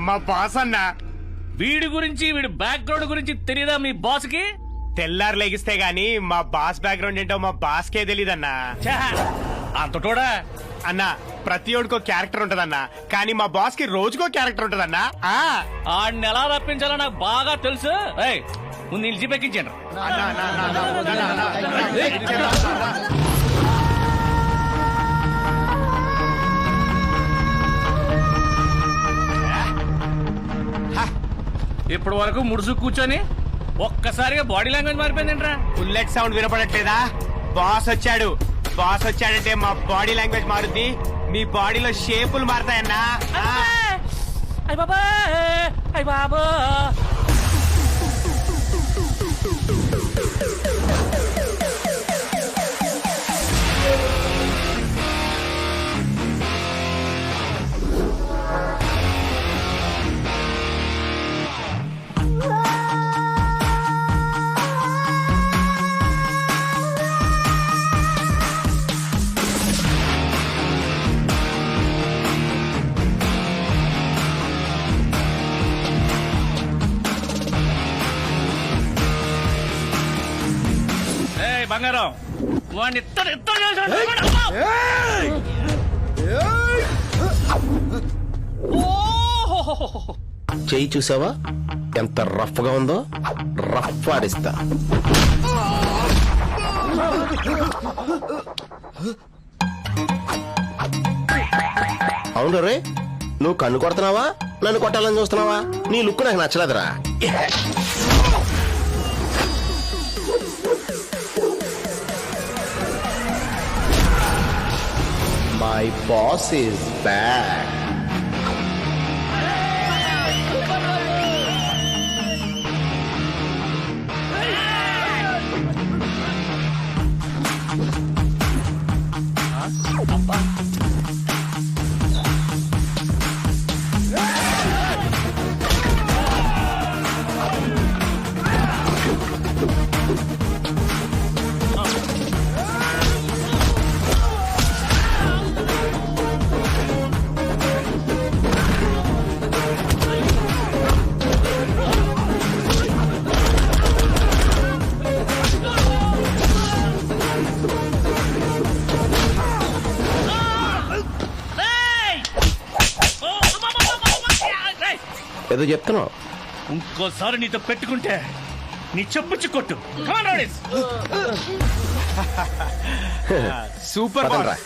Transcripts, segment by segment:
మా బాస్ అన్న. వీడి గురించి వీడి బ్యాక్గ్రౌండ్ గురించి తెలియదా మీ బాస్ కి? తెల్లారు లెగిస్తే గాని మా బాస్ బ్యాక్గ్రౌండ్ ఏంటో మా బాస్ కే తెలీదన్నా. అంతటోడా అన్న ప్రతి ఒడికో క్యారెక్టర్ ఉంటదన్న, కానీ మా బాస్ కి రోజుకో క్యారెక్టర్ ఉంటదన్నా. ఆడిని ఎలా తప్పించాలో నాకు బాగా తెలుసు. ముందు నిలిచి పెక్కించండి. ఇప్పటి వరకు ముడుసు కూర్చొని ఒక్కసారిగా బాడీ లాంగ్వేజ్ మారిపోయిందిరా. బుల్లెట్ సౌండ్ వినపడట్లేదా? బాస్ వచ్చాడు. బాస్ వచ్చాడంటే మా బాడీ లాంగ్వేజ్ మారుద్ది, మీ బాడీలో షేపులు మారుతాయన్నా. అయ్ బాబా అయ్ బాబా. బంగారం వాడిని చెయ్యి చూసావా ఎంత రఫ్ గా ఉందో? రఫ్ ఆడిస్తా. అవును రే, నువ్వు కన్ను కొడుతున్నావా నన్ను కొట్టాలని చూస్తున్నావా? నీ లుక్ నాకు నచ్చలేదురా. My boss is back. ఏదో చెప్తున్నావు. ఇంకోసారి నీతో పెట్టుకుంటే నీ చెప్పుచ్చి కొట్టు. సూపర్ పదండ్రా.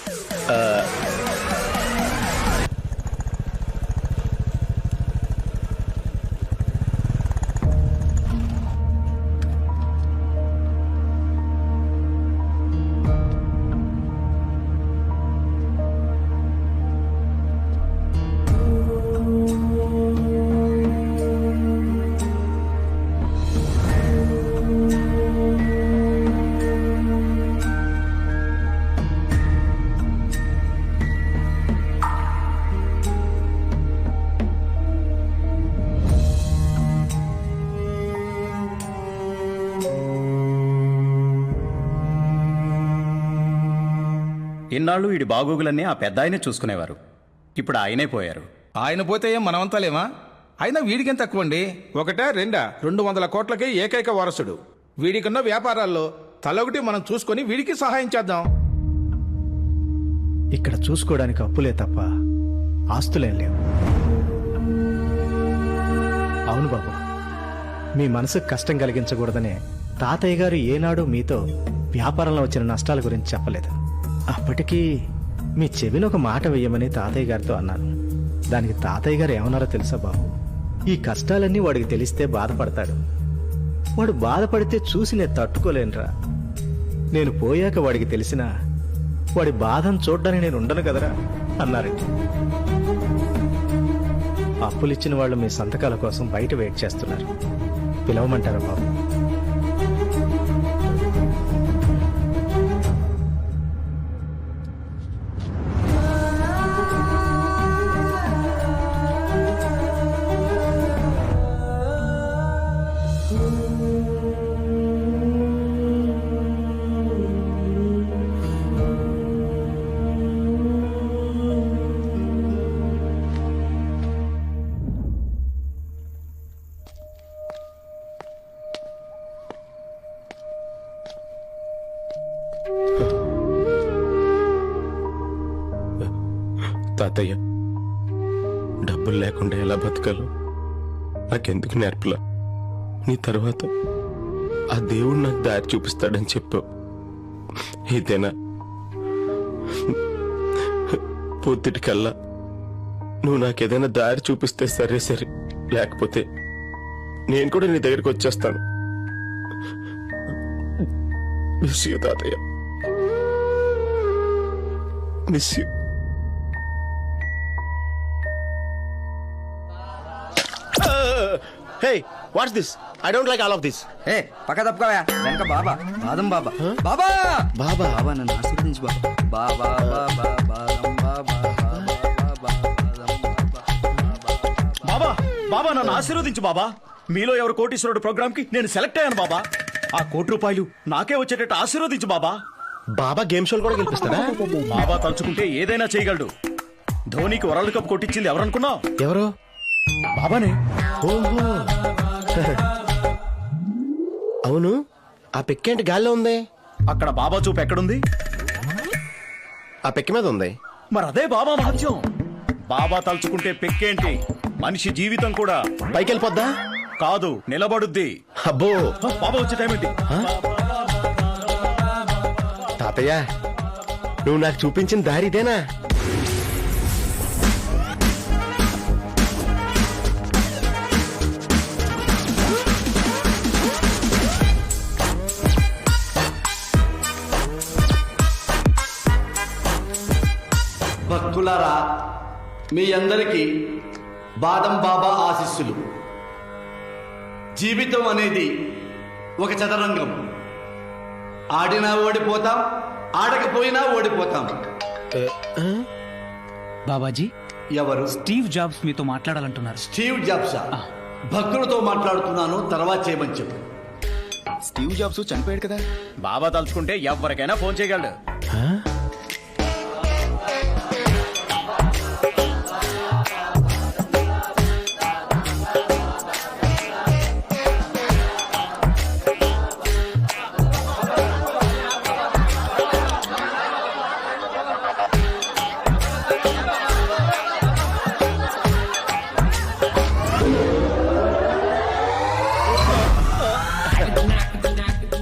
ఇన్నాళ్ళు వీడి బాగోగులన్నీ ఆ పెద్ద ఆయనే చూసుకునేవారు. ఇప్పుడు ఆయనే పోయారు. ఆయన పోతే ఏం మనమంతా లేమా? అయినా వీడికేం తక్కువండి? ఒకటే రెండా 200 కోట్లకే ఏకైక వారసుడు. వీడికున్న వ్యాపారాల్లో తలొకటి మనం చూసుకొని వీడికి సహాయం చేద్దాం. ఇక్కడ చూసుకోవడానికి అప్పులే తప్ప ఆస్తులేం లేవు. అవును బాబు, మీ మనసుకు కష్టం కలిగించకూడదనే తాతయ్య గారు ఏనాడు మీతో వ్యాపారంలో వచ్చిన నష్టాల గురించి చెప్పలేదు. అప్పటికీ మీ చెవిని ఒక మాట వేయమని తాతయ్య గారితో అన్నాను. దానికి తాతయ్య గారు ఏమన్నారో తెలుసా బాబు? ఈ కష్టాలన్నీ వాడికి తెలిస్తే బాధపడతాడు. వాడు బాధపడితే చూసి నేను తట్టుకోలేనురా. నేను పోయాక వాడికి తెలిసినా వాడి బాధను చూడ్డానికి నేను ఉండను కదరా అన్నారండి. అప్పులిచ్చిన వాళ్ళు మీ సంతకాల కోసం బయట వెయిట్ చేస్తున్నారు. పిలవమంటారా బాబు? తాతయ్య డబ్బులు లేకుండా ఎలా బతకాలో నాకెందుకు నేర్పలా. నీ తర్వాత ఆ దేవుడు నాకు దారి చూపిస్తాడని చెప్పావు. ఇదేనా? పొద్దుటికల్లా నువ్వు నాకేదైనా దారి చూపిస్తే సరే సరే, లేకపోతే నేను కూడా నీ దగ్గరికి వచ్చేస్తాను. మిస్ యూ తాతయ్య, miss you. Hey, what's this? I don't like all of this. ఏ పక్క తప్పుకోవా వెనక బాబా బాదం బాబా బాబా బాబా బాబా నన్ను ఆశీర్వదించు బాబా బాబా బాదం బాబా బాబా బాబా నన్ను ఆశీర్వదించు బాబా. మీలో ఎవరు కోటీశ్వరుడు ప్రోగ్రామ్ కి నేను సెలెక్ట్ అయ్యాను బాబా. ఆ ₹1 నాకే వచ్చేటట్టు ఆశీర్వదించు బాబా. బాబా గేమ్ షోలు కూడా గెలిపిస్తాడా? బాబా తలుచుకుంటే ఏదైనా చేయగలడు. ధోనికి వరల్డ్ కప్ కొట్టించింది ఎవరనుకున్నావు? ఎవరు? బాబానే. ఓహో. అవును, ఆ పెక్కేంటి గాల్లో ఉంది? అక్కడ బాబా చూపు ఎక్కడుంది? ఆ పెక్కి మీద ఉంది. మరి అదే బాబా మహత్యం. బాబా తలుచుకుంటే పెక్కేంటి, మనిషి జీవితం కూడా పైకి వెళ్ళిపోద్దా? కాదు, నిలబడుద్ది. అబ్బో, బాబా వచ్చే టైం ఏంటి? తాతయ్య నువ్వు నాకు చూపించిన దారి ఇదేనా? భక్తులారా, మీ అందరికీ బాదం బాబా ఆశీస్సులు. జీవితం అనేది ఒక చదరంగం. ఆడినా ఓడిపోతాం, ఆడకపోయినా ఓడిపోతాం. బాబాజీ, ఎవరు? స్టీవ్ జాబ్స్ మీతో మాట్లాడాలంటున్నారు. స్టీవ్ జాబ్సా? భక్తులతో మాట్లాడుతున్నాను, తర్వాత చేయమని చెప్పు. స్టీవ్ జాబ్స్ చనిపోయాడు కదా. బాబా తలుచుకుంటే ఎవరికైనా ఫోన్ చేయగలడు.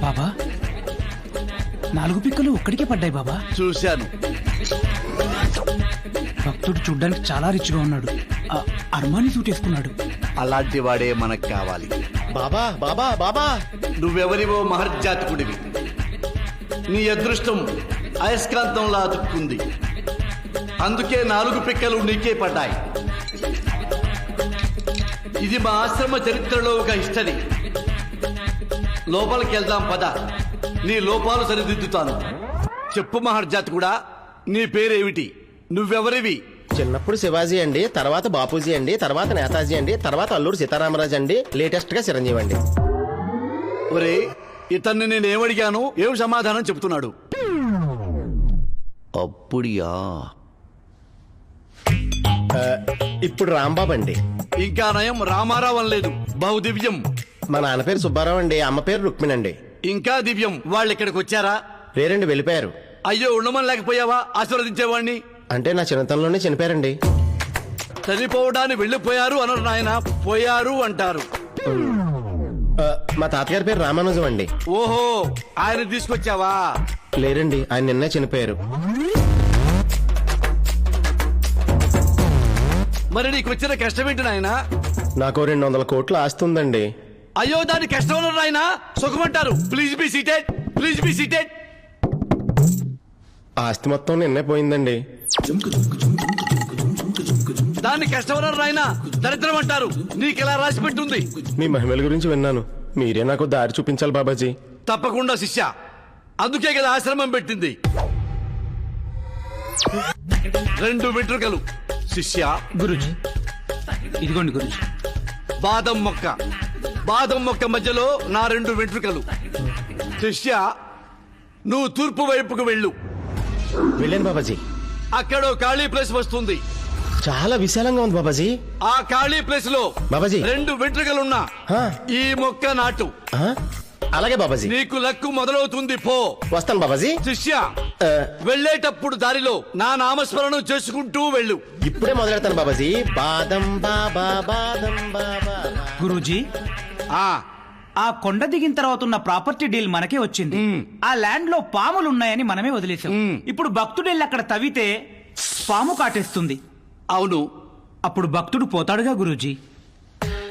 బాబా, 4 పిక్కలు ఒక్కడికే పడ్డాయి బాబా. చూశాను. భక్తుడు చూడ్డానికి చాలా రిచ్గా ఉన్నాడు. అర్మాని సూట్ వేసుకున్నాడు. అలాంటి వాడే మనకు కావాలి. బాబా బాబా బాబా, నువ్వెవరివో మహర్జాతకుడివి. నీ అదృష్టం అయస్కాంతంలా అతుక్కుంది. అందుకే 4 పిక్కలు నీకే పడ్డాయి. ఇది మా ఆశ్రమ చరిత్రలో ఒక హిస్టరీ. లోపలికి వెళ్దాం పద, నీ లోపాలు సరిదిద్దుతాను. చెప్పు మహర్జాతకుడా, నీ పేరేమిటి? నువ్వెవరివి? చిన్నప్పుడు శివాజీ అండి, తర్వాత బాపూజీ అండి, తర్వాత నేతాజీ అండి, తర్వాత అల్లూరు సీతారామరాజు అండి, లేటెస్ట్ గా చిరంజీవి అండి. ఒరే, ఇతన్ని నేనేమడిగాను, ఏం సమాధానం చెప్తున్నాడు? అప్పుడియా? ఇప్పుడు రాంబాబు అండి. ఇంకా నయం, రామారావు అనలేదు. బహుదివ్యం. మా నాన్న పేరు సుబ్బారావు అండి, అమ్మ పేరు రుక్మిణి అండి. ఇంకా దివ్యం. వాళ్ళు ఇక్కడికి వచ్చారా? లేరండి, వెళ్ళిపోయారు. అయ్యో, ఉండమని లేకపోయావా? ఆశీర్వదించేవాడిని. అంటే నా చిన్నతనంలోనే చనిపోయారండి. చనిపోవడానికి వెళ్ళిపోయారు అనరు నాయన, పోయారు అంటారు. మా తాతగారి పేరు రామానుజం అండి. ఓహో, ఆయన తీసుకొచ్చావా? లేరండి, ఆయన నిన్నే చనిపోయారు. మరి నీకు వచ్చిన కష్టం ఏంటి నాయన? నాకు 200 కోట్ల ఆస్తి ఉందండి. అయ్యో, దాని కష్టం అనరు నాయన, సుఖమంటారు. Please be seated, please be seated. ఆస్తి మొత్తం నిన్నే పోయిందండి. దాన్ని కష్టం అనరు నాయన, దరిద్రం అంటారు. నీకెలా రాసి పెట్టుంది? మీ మహిమల గురించి విన్నాను. మీరే నాకు దారి చూపించాలి బాబాజీ. తప్పకుండా శిష్య, అందుకే కదా ఆశ్రమం పెట్టింది. 2 వెంట్రుకలు శిష్య. గురుజీ, ఇదిగోండి గురుజీ. బాదం మొక్క, బాదం మొక్క మధ్యలో నా 2 వెంట్రుకలు. శిష్య, నువ్వు తూర్పు వైపుకు వెళ్ళు. వెళ్ళాను బాబాజీ. అక్కడో ఖాళీ ప్లేస్ వస్తుంది. చాలా విశాలంగా ఉంది బాబాజీ. ఆ ఖాళీ ప్లేస్ లో బాబాజీ 2 వెంట్రుకలున్నా ఆ. ఈ మొక్క నాటు. ఆ? అలాగే బాబాజీ. నీకు లక్కు మొదలవుతుంది పో. వస్తాను బాబాజీ. శిష్య ఆ, వెళ్ళేటప్పుడు దారిలో నా నామస్మరణం చేసుకుంటూ వెళ్ళు. ఇప్పుడే మొదలెడతాను బాబాజీ. బాదం బాబా బాదం బాబా. గురూజీ, ఆ ఆ కొండ దిగిన తర్వాత ఉన్న ప్రాపర్టీ డీల్ మనకే వచ్చింది. ఆ ల్యాండ్ లో పాములు ఉన్నాయని మనమే వదిలేసాం. ఇప్పుడు భక్తుడు వెళ్ళి అక్కడ తవ్వితే పాము కాటేస్తుంది. అవును. అప్పుడు భక్తుడు పోతాడుగా గురూజీ.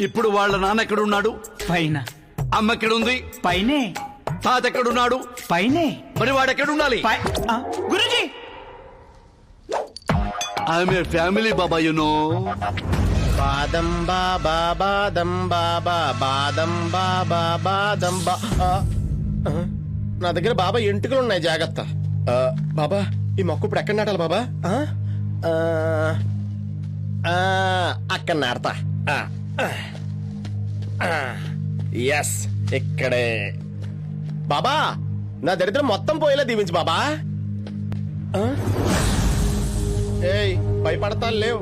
ఇప్పుడు వాళ్ళ నాన్న ఎక్కడున్నాడు? పైన. అమ్మ ఎక్కడుంది? పైనే. తాత ఎక్కడున్నాడు? పైనే. మరి వాడు ఎక్కడుండాలి? Guruji, I'm a family baba, you know. Badam Baba బాదం బాబా బాదం బాబా బాదం బా. నా దగ్గర బాబా ఎంటుకలు ఉన్నాయి, జాగ్రత్త. బాబా ఈ మొక్క ఇప్పుడు ఎక్కడ నాటాలి బాబా? అక్కడ నాడతా. ఎస్, ఇక్కడే. బాబా నా దరిద్రం మొత్తం పోయేలా దీవించు బాబా. ఏయ్ భయపడతా లేవు.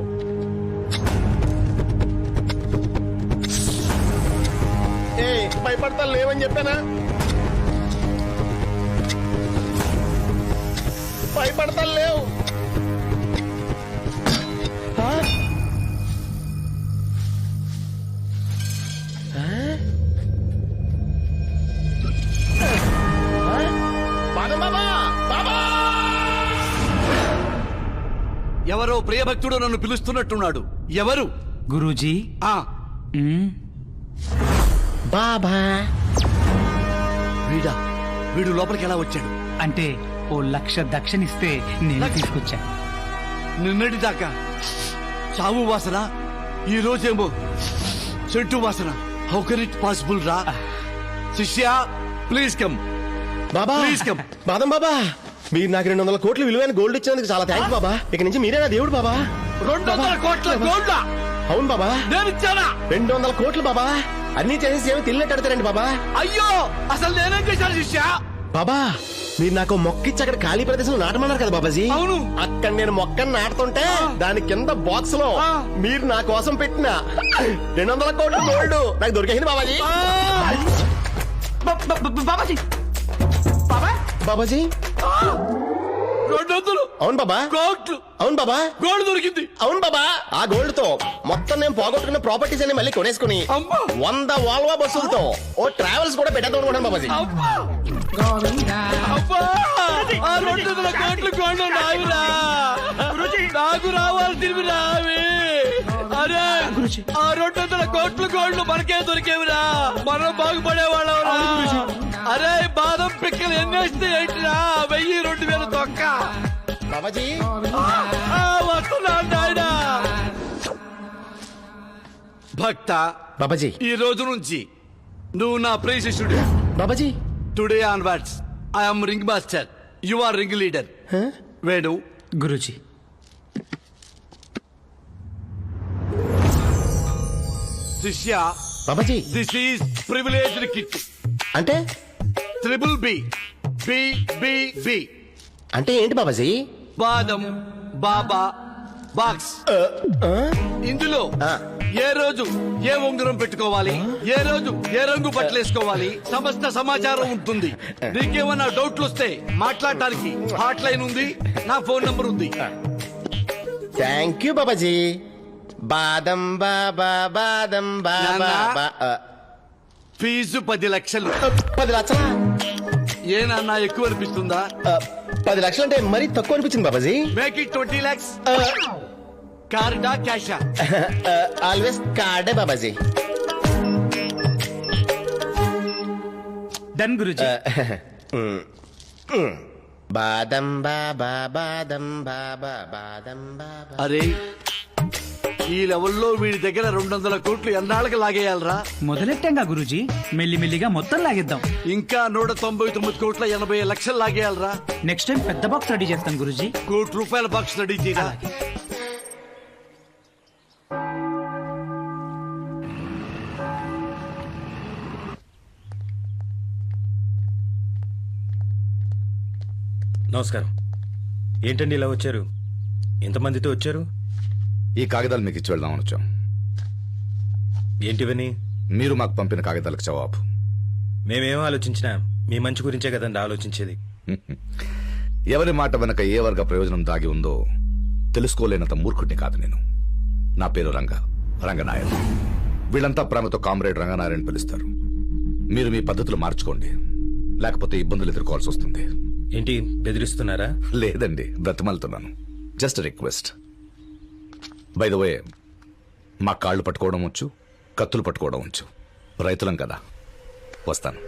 ఏయ్ భయపడతా లేవని చెప్పానా? భయపడతా లేవు. ఎవరో ప్రియభక్తుడు నన్ను పిలుస్తున్నట్టున్నాడు. ఎవరు? గురూజీ. ఆ బాబా. వీడు లోపలికి ఎలా వచ్చాడు? అంటే ఓ 1,00,000 దక్షిణిస్తే నేను తీసుకొచ్చా. నిన్నటి దాకా చావు వాసన, ఈ రోజేమో చెట్టు వాసన. హౌ కెన్ ఇట్ పాసిబుల్ రా? శిష్య please come. Baba please come. బాదం బాబా, మీరు నాకు 200 కోట్ల విలువైన గోల్డ్ ఇచ్చినందుకు చాలా థ్యాంక్స్ బాబా. ఇక నుంచి మీరే నా దేవుడు బాబా. 200 కోట్ల గోల్డ్? అవును బాబా. నేను ఇచ్చానా? 200 కోట్లు బాబా. అన్ని చేసేసి ఏమి తిన్నట్టు అడతారండి బాబా. అయ్యో, అసలు నేనేం చేశాను శిష్య? బాబా మీరు నాకు మొక్క ఇచ్చి అక్కడ ఖాళీ ప్రదేశం నాటమన్నారు కదా బాబాజీ. అవును. అక్కడ నేను మొక్కను నాటుతుంటే దాని కింద బాక్స్ లో మీరు నా కోసం పెట్టిన 200 కోట్ల గోల్డ్ నాకు దొరికేసింది బాబాజీ. బాబాజీ. బాబా. బాబాజీ 200 అవును బాబా. కోట్లు? అవును బాబా. గోల్డ్ దొరికింది? అవును బాబా. ఆ గోల్డ్ తో మొత్తం నేను పోగొట్టుకున్న ప్రాపర్టీస్ అన్ని మళ్ళీ కొనేసుకుని అమ్మా. 100 వాల్వా బస్సులతో ఓ ట్రావెల్స్ కూడా పెట్టేద్దాం అనుకున్నాను బాబాజీ. అబ్బా, ఆ 200 కోట్లు గోల్డ్ నావిరా. నాకు రావాల్సినవి రావి. అరే ఆ 200 కోట్లు గోల్డ్ మనకే దొరికేవిరా. మనం బాగుపడేవాళ్ళవరా. అరే బాదం పిక్కలు ఎన్నేస్తే ఏంటిరా? 1000, 2000 తొక్క. బాబాజీ వస్తున్నా నాయనా. భక్త బాబాజీ. ఈ రోజు నుంచి నువ్వు నా ప్రియ శిష్యుడు. Babaji today onwards I'm ring master, you are ring leader. Venu. Guruji. శిష్య Babaji this is privileged kit. అంటే triple B. B B B అంటే ఏంటి బాబాజీ? బాదం బాబా బాక్స్. ఇందులో ఏ రోజు ఏ ఉంగరం పెట్టుకోవాలి, ఏ రోజు ఏ రంగు బట్టలేసుకోవాలి, సమస్త సమాచారం ఉంటుంది. నీకేమన్నా డౌట్లు వస్తే మాట్లాడటానికి హాట్ లైన్ ఉంది, నా ఫోన్ నంబర్ ఉంది. Thank you Babaji. బాదం బాబా బాదం బాబా. ఫీజు 10 లక్షలు. 10 లక్షలా? ఏనన్నా ఎక్కువ అనిపిస్తుందా? 10 లక్షలు అంటే మరీ తక్కువ అనిపించింది బాబాజీ. Make it 20 lakhs. కార్డా క్యాషా? ఆల్వేస్ కార్డే బాబాజీ. డన్ గురూజీ. బాదం బాబా బాదం బాబా బాదం బాబా. అరే ఈ లెవెల్లో వీడి దగ్గర 200 కోట్లు ఎన్నాళ్ళకి లాగేయాలరా? మొదలెట్టాంగా గురూజీ, మెల్లిమెల్లిగా మొత్తం లాగేద్దాం. ఇంకా 199 కోట్ల 80 లక్షలు లాగేయాలరా? నెక్స్ట్ టైం పెద్ద బాక్స్ రెడీ చేస్తాను గురూజీ. ₹1 బాక్స్ రెడీ చేయరా? నమస్కారం. ఏంటండి ఇలా వచ్చారు? ఎంతమందితో వచ్చారు? ఈ కాగితాలు మీకు ఇచ్చి వెళ్దామని వచ్చాం. ఏంటివని? మీరు మాకు పంపిన కాగితాలకు జవాబు. మేమేం ఆలోచించినా మీ మంచి గురించే కదండి ఆలోచించేది. ఎవరి మాట వెనక ఏ వర్గ ప్రయోజనం దాగి ఉందో తెలుసుకోలేనంత మూర్ఖుడిని కాదు నేను. నా పేరు రంగనాయర్. వీళ్ళంతా ప్రేమతో కామ్రేడ్ రంగనాయర్ పిలుస్తారు. మీరు మీ పద్ధతులు మార్చుకోండి, లేకపోతే ఇబ్బందులు ఎదుర్కోవాల్సి వస్తుంది. ఏంటి బెదిరిస్తున్నారా? లేదండి, బ్రతిమాలుతున్నాను. Just request. By the way, మా కాళ్ళు పట్టుకోవడం వచ్చు, కత్తులు పట్టుకోవడం వచ్చు. రైతులం కదా. వస్తాను.